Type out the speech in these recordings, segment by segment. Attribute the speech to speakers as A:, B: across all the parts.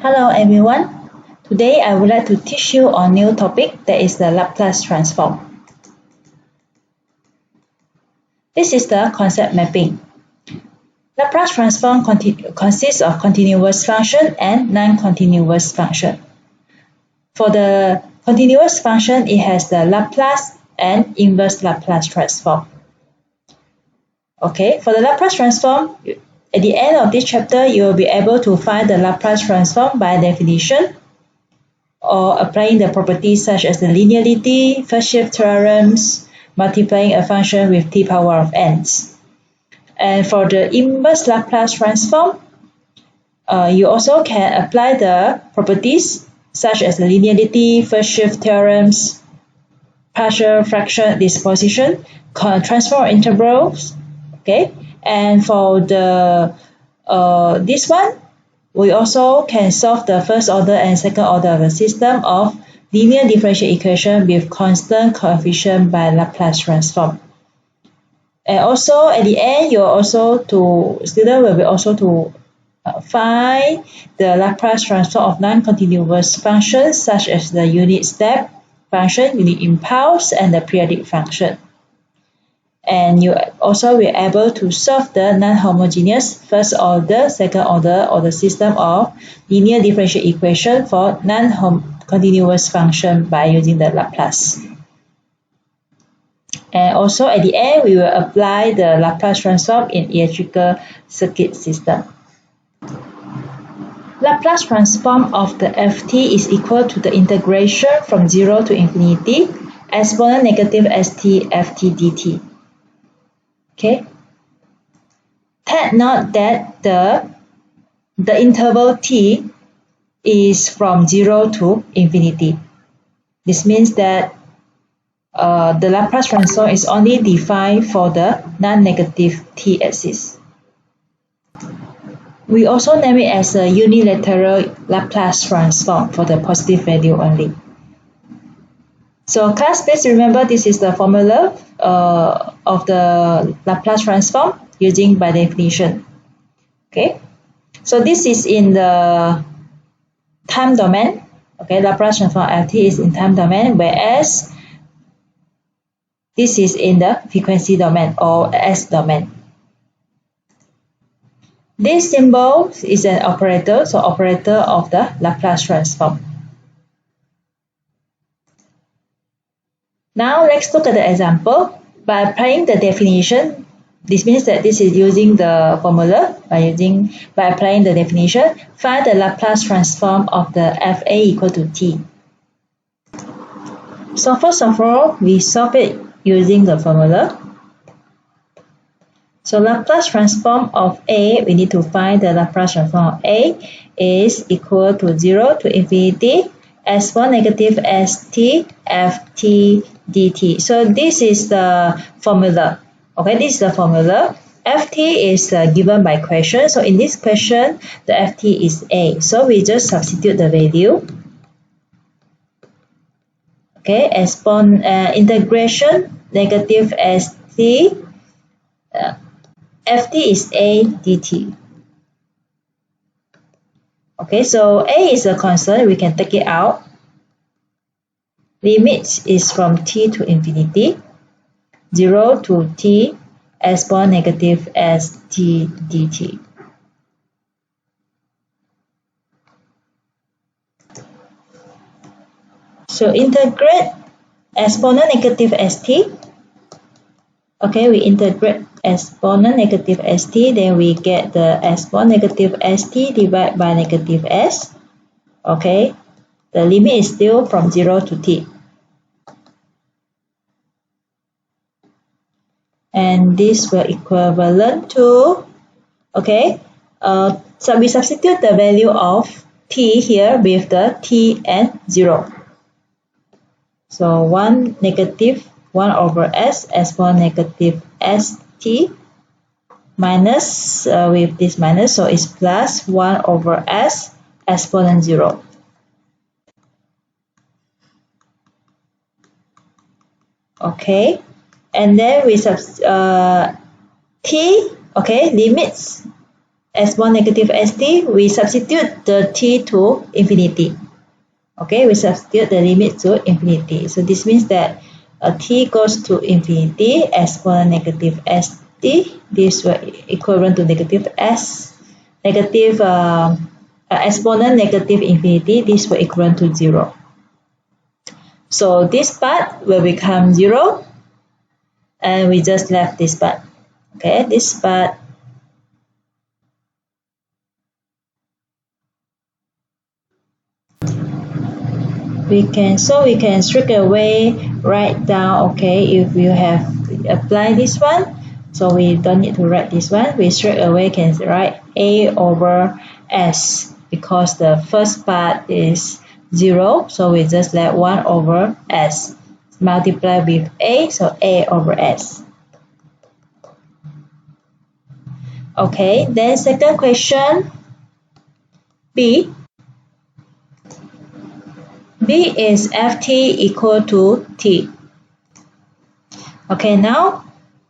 A: Hello everyone. Today I would like to teach you a new topic that is the Laplace transform. This is the concept mapping. Laplace transform consists of continuous function and non-continuous function. For the continuous function, it has the Laplace and inverse Laplace transform. Okay, for the Laplace transform, at the end of this chapter, you will be able to find the Laplace transform by definition or applying the properties such as the linearity, first shift theorems, multiplying a function with t power of n's. And for the inverse Laplace transform, you also can apply the properties such as the linearity, first shift theorems, partial fraction disposition, transform integrals. Okay, and for the this one, we also can solve the first order and second order of the system of linear differential equation with constant coefficient by Laplace transform. And also at the end, student will be also to find the Laplace transform of non-continuous functions such as the unit step function, unit impulse, and the periodic function. And you also will be able to solve the non-homogeneous first order, second order, or the system of linear differential equation for non-continuous function by using the Laplace. And also at the end, we will apply the Laplace transform in electrical circuit system. Laplace transform of the ft is equal to the integration from 0 to infinity exponent negative st ft dt. Okay. Take note that the interval t is from 0 to infinity. This means that the Laplace transform is only defined for the non-negative t-axis. We also name it as a unilateral Laplace transform for the positive value only. So class, please remember this is the formula of the Laplace transform using by definition. Okay, so this is in the time domain. Okay, Laplace transform ft is in time domain, whereas this is in the frequency domain or S domain. This symbol is an operator, so operator of the Laplace transform. Now let's look at the example. By applying the definition, this means that this is using the formula. By applying the definition, find the Laplace transform of the Fa equal to t. So first of all, we solve it using the formula. So Laplace transform of A, we need to find the Laplace transform of A is equal to 0 to infinity exponent negative st ft dt. So this is the formula. Okay, this is the formula. Ft is given by question. So in this question, the ft is A. So we just substitute the value. Okay, integration negative st ft is A dt. Okay, so A is a constant, we can take it out. Limit is from t to infinity, 0 to t exponent negative st dt. So integrate exponent negative st. Okay, we integrate exponent negative st, then we get the exponent negative st divided by negative s. Okay, the limit is still from 0 to t. And this will equivalent to, okay, so we substitute the value of t here with the t and 0. So 1 negative 1 over s exponent negative st minus with this minus, so it's plus 1 over s exponent 0. Okay, and then we t, okay, limits s1 negative st, we substitute the t to infinity. Okay, we substitute the limit to infinity. So this means that t goes to infinity, s1 negative st, this will equivalent to negative s, negative exponent negative infinity, this will equivalent to 0. So this part will become 0, and we just left this part. Okay, this part we can straight away write down, okay, if you have applied this one, so we don't need to write this one, we straight away can write a over s, because the first part is 0, so we just let 1 over s multiply with a, so a over s. Okay, then second question B. B is ft equal to t. Okay, now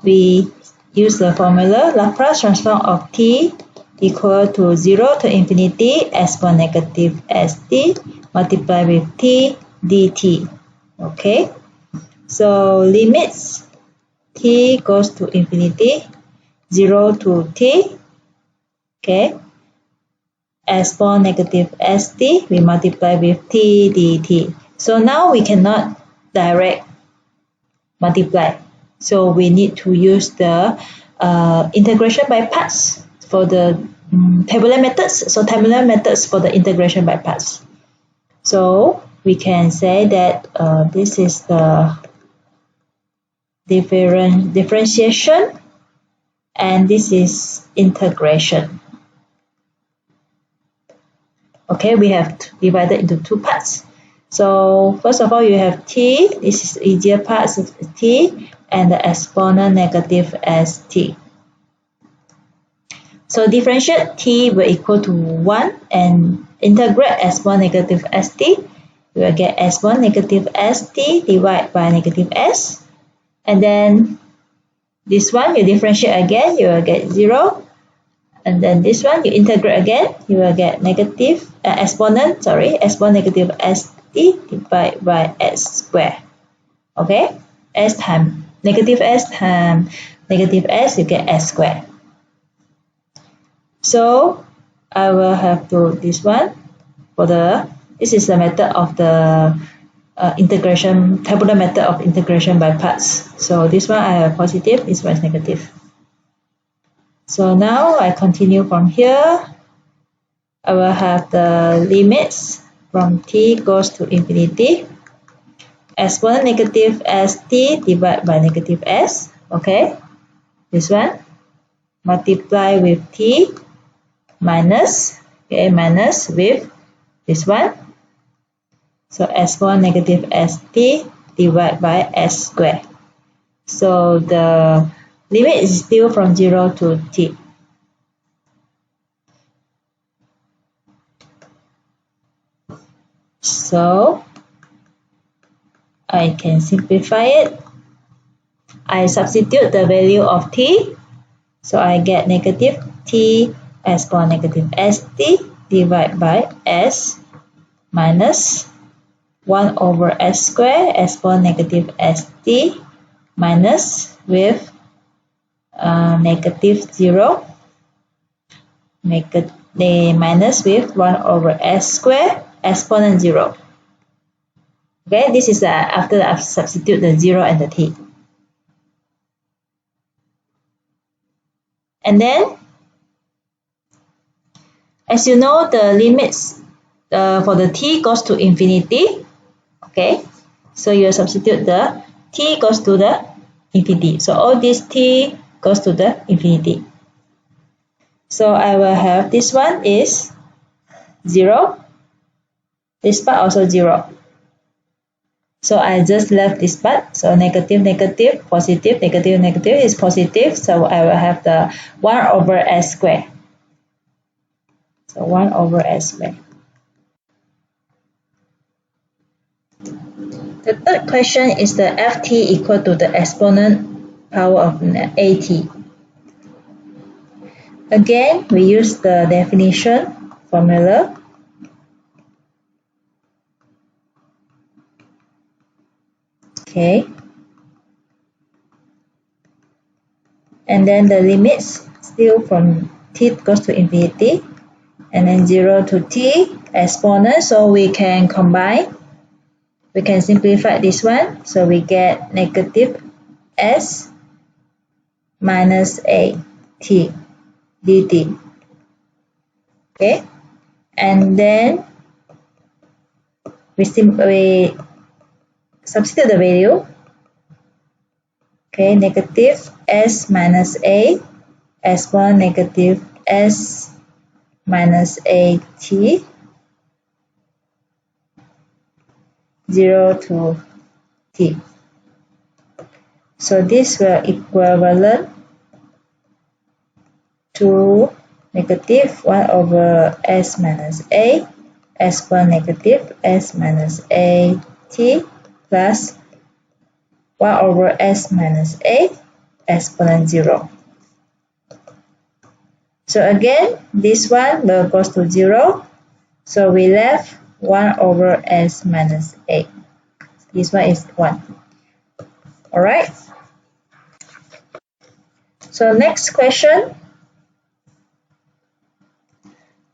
A: we use the formula Laplace transform of t equal to 0 to infinity s1 negative st multiplied with t dt. Okay, so limits t goes to infinity, 0 to t. Okay, s1 negative st we multiply with t dt. So now we cannot direct multiply, so we need to use the integration by parts for the tabular methods. So tabular methods for the integration by parts. So we can say that this is the differentiation, and this is integration. Okay, we have divided into two parts. So first of all, you have t, this is easier parts of t, and the exponent negative st. So differentiate t will equal to 1 and integrate s1 negative st. You will get s1 negative st divided by negative s. And then this one you differentiate again, you will get 0. And then this one you integrate again, you will get negative exponent, s1 negative st divided by s squared. Okay, s times negative s times negative s, you get s squared. So I will have to this one for this is the method of the integration, tabular method of integration by parts. So this one I have positive, this one is negative. So now I continue from here. I will have the limits from t goes to infinity, s1 negative st divided by negative s. Okay, this one multiply with t minus, okay, minus with this one. So s1 negative st divided by s squared. So the limit is still from 0 to t. So I can simplify it. I substitute the value of t. So I get negative t s1 negative st divided by s minus 1 over s squared s1 negative st minus with negative 0, minus with 1 over s squared exponent 0. Okay, this is after I've substitute the 0 and the t. And then, as you know, the limits for the t goes to infinity. Okay, so you substitute the t goes to the infinity. So all this t goes to the infinity. So I will have this one is 0. This part also 0. So I just left this part. So negative, negative, positive, negative, negative is positive. So I will have the 1 over s squared. So 1 over s squared. The third question is the ft equal to the exponent power of at. Again, we use the definition formula. Okay. And then the limits still from t goes to infinity, and then 0 to t exponent, so we can combine. We can simplify this one, so we get negative s minus a t dt. Okay, and then we substitute the value. Okay, negative s minus a exponent negative s minus a t 0 to t. So this will equivalent to negative 1 over s minus a exponent negative s minus a t plus 1 over s minus a exponent 0. So again, this one will goes to 0. So we left 1 over s minus a. This one is 1. Alright. So next question.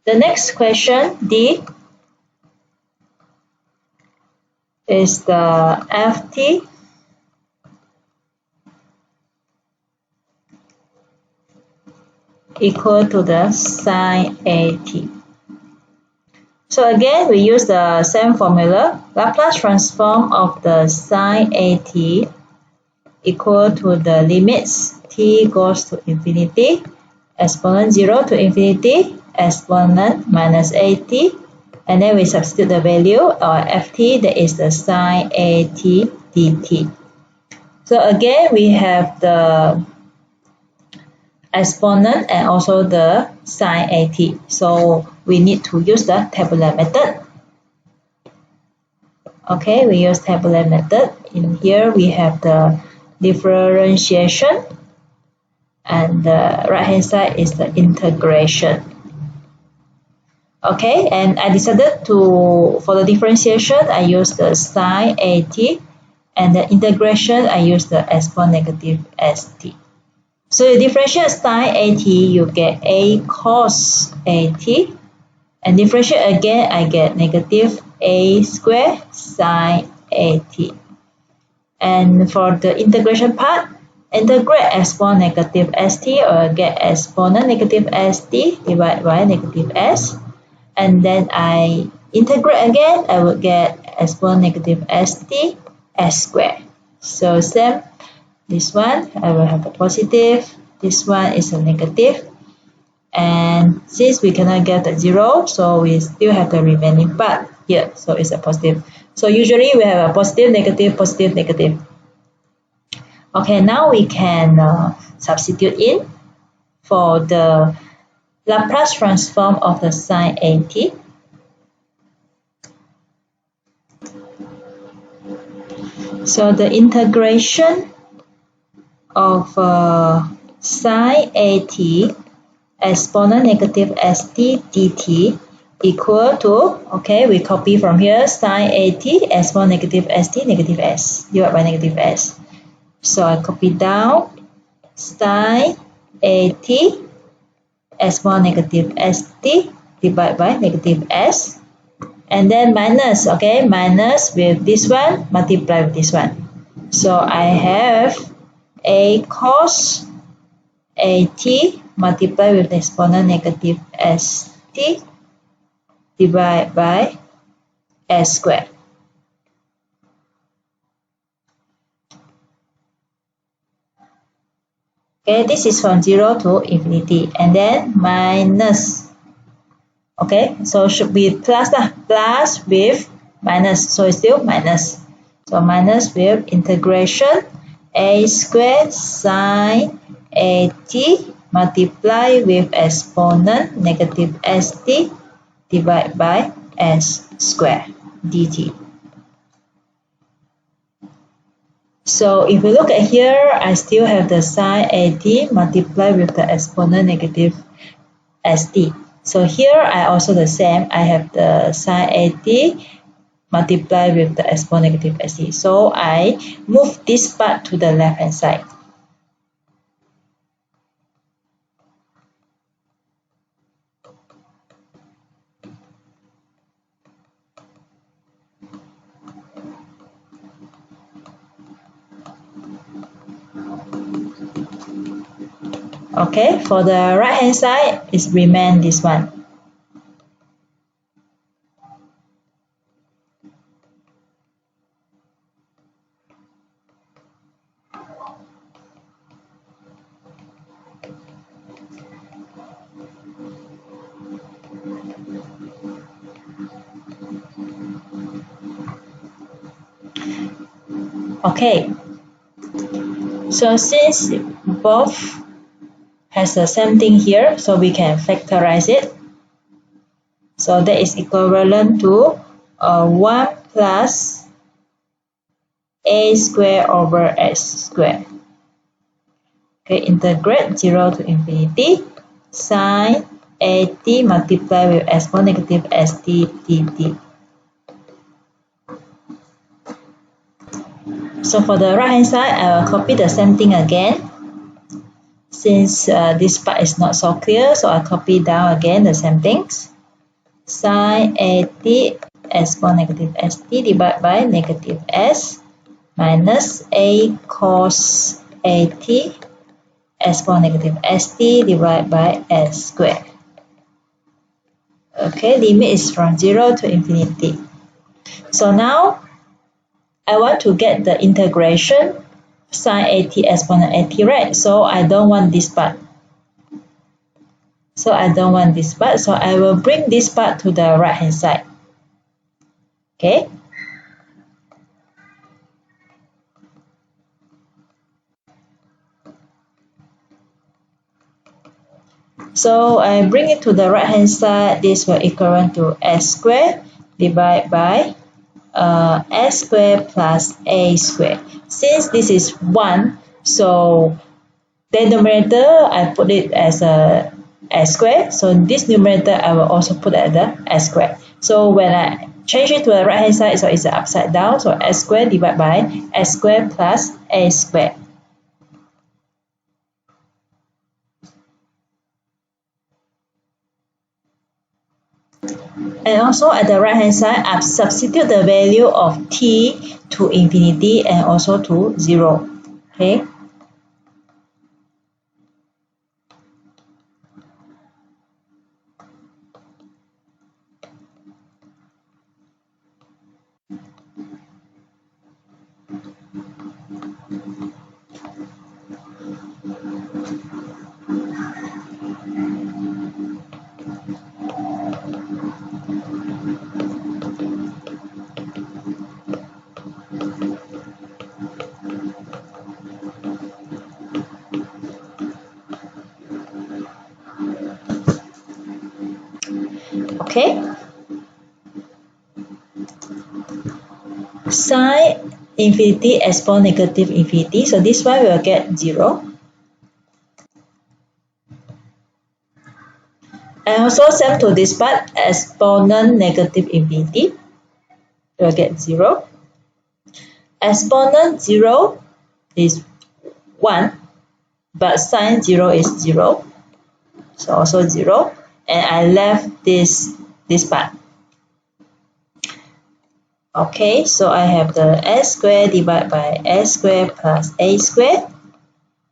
A: The next question, D, is the ft equal to the sine at. So again, we use the same formula. Laplace transform of the sine at equal to the limits t goes to infinity, exponent 0 to infinity, exponent minus at, and then we substitute the value or ft, that is the sine at dt. So again, we have the exponent and also the sine at. So we need to use the tabular method. Okay, we use tabular method. In here we have the differentiation, and the right hand side is the integration. Okay, and I decided to, for the differentiation, I use the sine at, and the integration, I use the exponent negative st. So you differentiate sine at, you get a cos at, and differentiate again, I get negative a square sine at. And for the integration part, integrate exponent negative st, or get exponent negative st divided by negative s. And then I integrate again, I will get exponent negative st s squared. So same, this one I will have a positive, this one is a negative, and since we cannot get a 0, so we still have the remaining part here, so it's a positive. So usually we have a positive, negative, positive, negative. Okay, now we can substitute in for the Laplace transform of the sine at. So the integration of sine at exponent negative st dt equal to, okay, we copy from here, sine at exponent negative st negative s divided by negative s. So I copy down sine at exponent negative st divided by negative s, and then minus, okay, minus with this one, multiply with this one. So I have a cos at multiply with the exponent negative st divided by s squared. Okay, this is from 0 to infinity, and then minus. Okay, so should be plus plus with minus, so it's still minus. So minus with integration a squared sine at multiply with exponent negative st divided by s squared dt. So if we look at here, I still have the sine at multiplied with the exponent negative st. So here I also the same. I have the sine at multiplied with the exponent negative st. So I move this part to the left hand side. Okay, for the right hand side, it remain this one. Okay, so since both has the same thing here, so we can factorize it. So that is equivalent to 1 plus a squared over s squared. Okay, integrate 0 to infinity sine at multiplied with exponent negative st dt. So for the right hand side, I will copy the same thing again. Since this part is not so clear, so I copy down again the same things. Sine at exponent negative st divided by negative s minus a cos at exponent negative st divided by s squared. Okay, limit is from 0 to infinity. So now I want to get the integration sine at exponent at, right? So I don't want this part. So I will bring this part to the right hand side. Okay. So I bring it to the right hand side. This will equal to s squared divided by s squared plus a squared. Since this is 1, so denominator I put it as a s squared. So this numerator I will also put at the s squared. So when I change it to the right hand side, so it's upside down. So s squared divided by s squared plus a squared. And also at the right hand side, I've substitute the value of t to infinity and also to 0. Okay. Okay. Sine infinity exponent negative infinity. So this one will get 0. And also same to this part, exponent negative infinity will get 0. Exponent 0 is 1, but sine 0 is 0. So also 0. And I left this part. Okay, so I have the s squared divided by s squared plus a squared.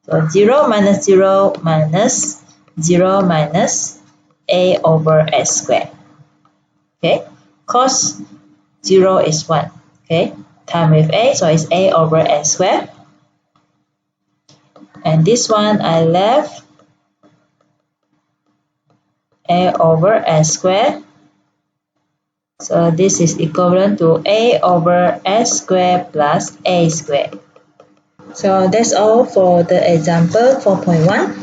A: So 0 minus 0 minus 0 minus a over s squared. Okay, cos 0 is 1. Okay, time with a, so it's a over s squared. And this one I left a over s squared. So this is equivalent to a over s squared plus a squared. So that's all for the example 4.1.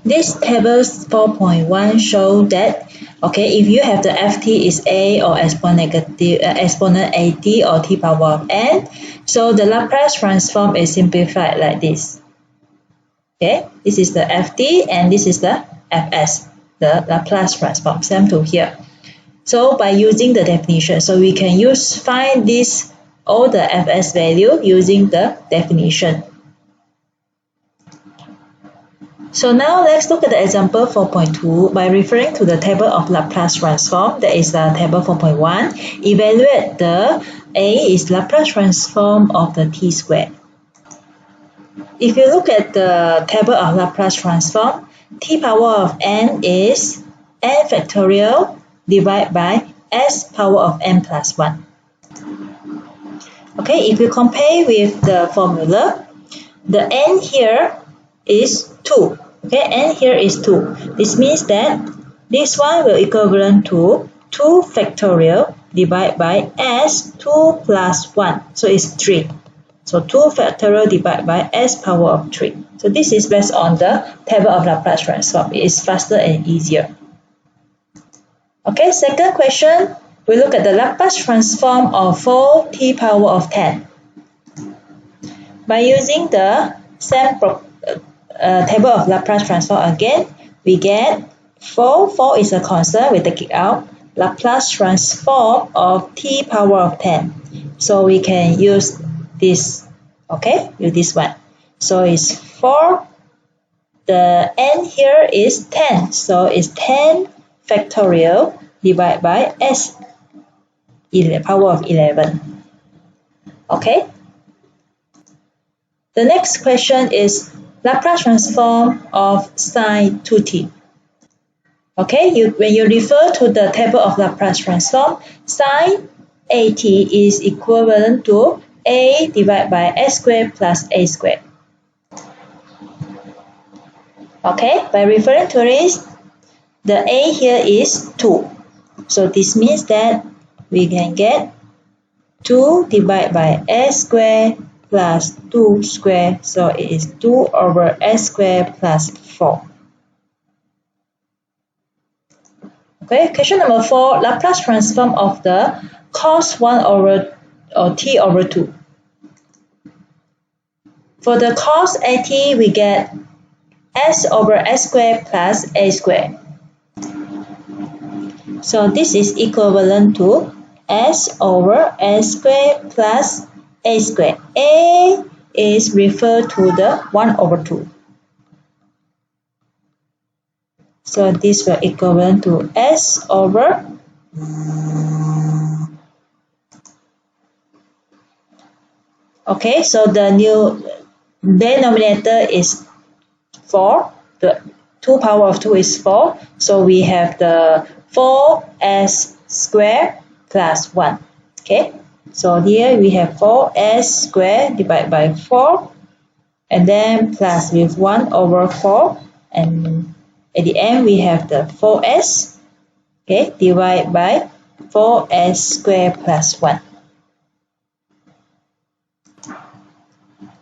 A: This table 4.1 shows that, okay, if you have the ft is a or exponent at or t power of n, so the Laplace transform is simplified like this. Okay, this is the ft and this is the Fs, the Laplace transform, same to here. So by using the definition, so we can find this all the Fs value using the definition. So now let's look at the example 4.2 by referring to the table of Laplace transform, that is the table 4.1. Evaluate the A is Laplace transform of the t squared. If you look at the table of Laplace transform, t power of n is n factorial divided by s power of n plus 1. Okay, if you compare with the formula, the n here is 2. Okay, n here is 2. This means that this one will equivalent to 2 factorial divided by s 2 plus 1. So it's 3. So 2 factorial divided by s power of 3. So this is based on the table of Laplace transform. It is faster and easier. Okay, second question, we look at the Laplace transform of 4t power of 10. By using the same table of Laplace transform again, we get 4 is a constant, we take it out, Laplace transform of t power of 10. So we can use this, okay, use this one. So it's 4, the n here is 10, so it's 10 factorial divided by s power of 11. Okay. The next question is Laplace transform of sine 2t. Okay, when you refer to the table of Laplace transform, sine at is equivalent to a divided by s squared plus a squared. Okay, by referring to this, the a here is 2. So this means that we can get 2 divided by s squared plus 2 squared. So it is 2 over s squared plus 4. Okay, question number 4, Laplace transform of the cos 1 over or t over 2. For the cos at, we get s over s squared plus a squared. So this is equivalent to s over s squared plus a squared. A is referred to the 1 over 2. So this will equivalent to s over okay, so the new denominator is 4. The 2 power of 2 is 4. So we have the 4s squared plus 1. Okay, so here we have 4s squared divided by 4 and then plus with 1 over 4, and at the end we have the 4s, okay, divided by 4s squared plus 1.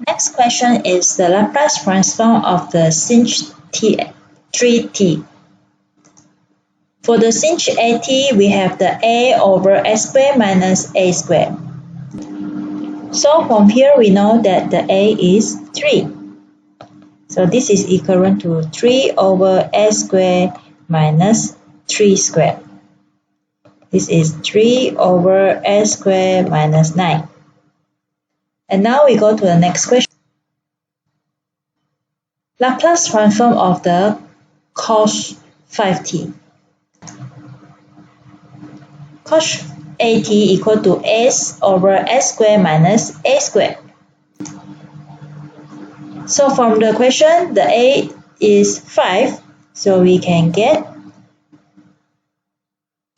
A: Next question is the Laplace transform of the sinh 3t. For the sinh at, we have the a over s squared minus a squared. So from here we know that the a is 3. So this is equivalent to 3 over s squared minus 3 squared. This is 3 over s squared minus 9. And now we go to the next question. Laplace transform of the cos 5t. Cos at equal to s over s squared minus a squared. So from the question, the a is 5, so we can get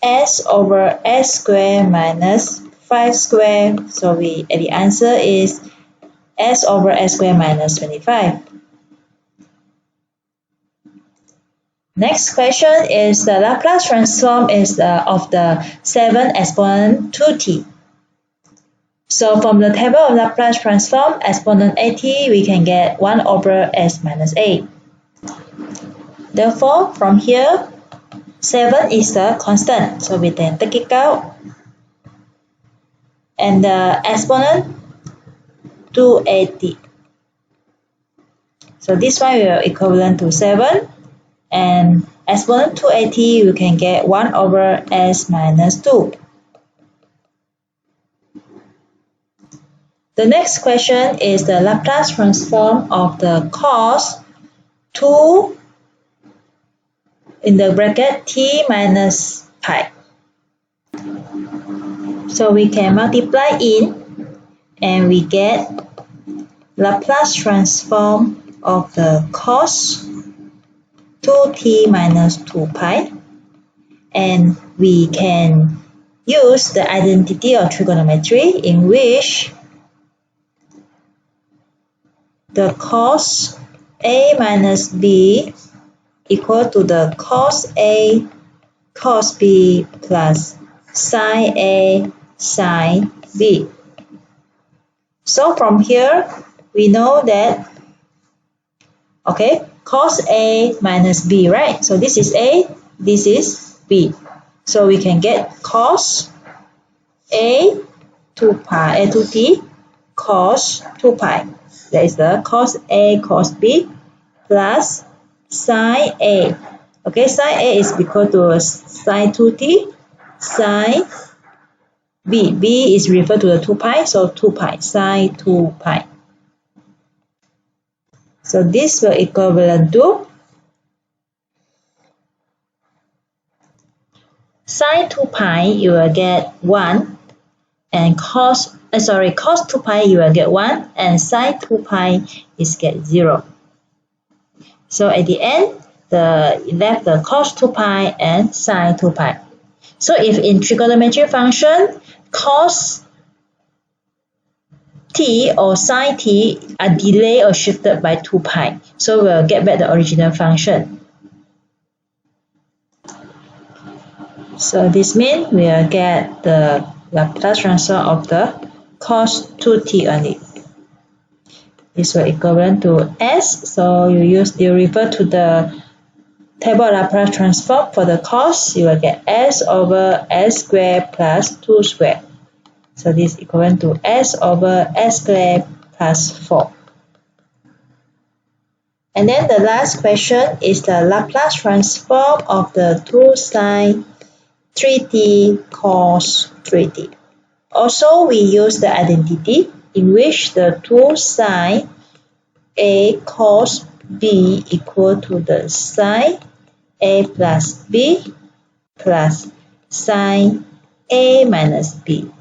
A: s over s squared minus 5 squared. So the answer is s over s squared minus 25. Next question is the Laplace transform of the 7 exponent 2t. So from the table of Laplace transform, exponent at, we can get 1 over s minus a. Therefore, from here, 7 is the constant, so we can take it out. And the exponent 2at. So this one will equivalent to 7. And exponent 2at, we can get 1 over s minus 2. The next question is the Laplace transform of the cos 2 in the bracket t minus pi. So we can multiply in and we get Laplace transform of the cos 2t minus 2 pi, and we can use the identity of trigonometry in which the cos a minus b equal to the cos a cos b plus sine a sine b. So from here we know that, okay, cos a minus b, right? So this is a, this is b. So we can get cos a 2 pi, a 2t cos 2 pi. That is the cos a cos b plus sine a. Okay, sine a is equal to sine 2t sine b. b is referred to the 2 pi, so 2 pi, sine 2 pi. So this will equivalent to sine 2 pi, you will get 1, and cos 2 pi, you will get 1, and sine 2 pi is get 0. So at the end, left the cos 2 pi and sine 2 pi. So if in trigonometric function, cos t or sine t are delayed or shifted by 2 pi, so we'll get back the original function. So this means we'll get the Laplace transform of the cos 2t only. This will equivalent to s, so you refer to the table Laplace transform for the cos, you will get s over s squared plus 2 squared. So this is equivalent to s over s squared plus 4. And then the last question is the Laplace transform of the 2 sine 3t cos 3t. Also, we use the identity in which the 2 sine a cos b equal to the sine a plus b plus sine a minus b.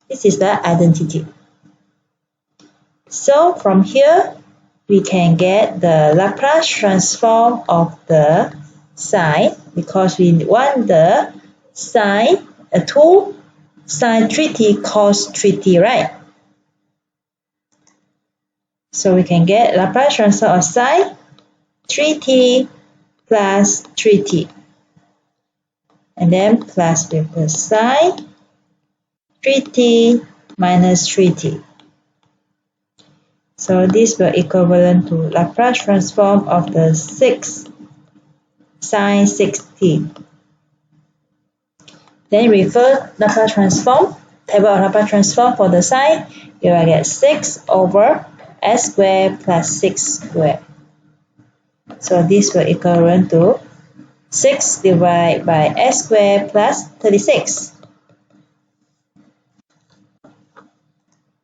A: This is the identity. So from here, we can get the Laplace transform of the sine, because we want the sine 2 sine 3t cos 3t, right? So we can get Laplace transform of sine 3t plus 3t, and then plus with the sine 3t minus 3t. So this will equivalent to Laplace transform of the 6 sine 6t. Then refer Laplace transform, table of Laplace transform for the sine, you will get 6 over s squared plus 6 squared. So this will equivalent to 6 divided by s squared plus 36.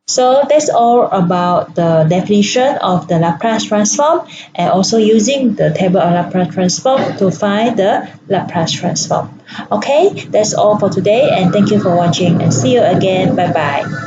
A: So that's all about the definition of the Laplace transform, and also using the table of Laplace transform to find the Laplace transform. Okay, that's all for today, and thank you for watching, and see you again. Bye bye.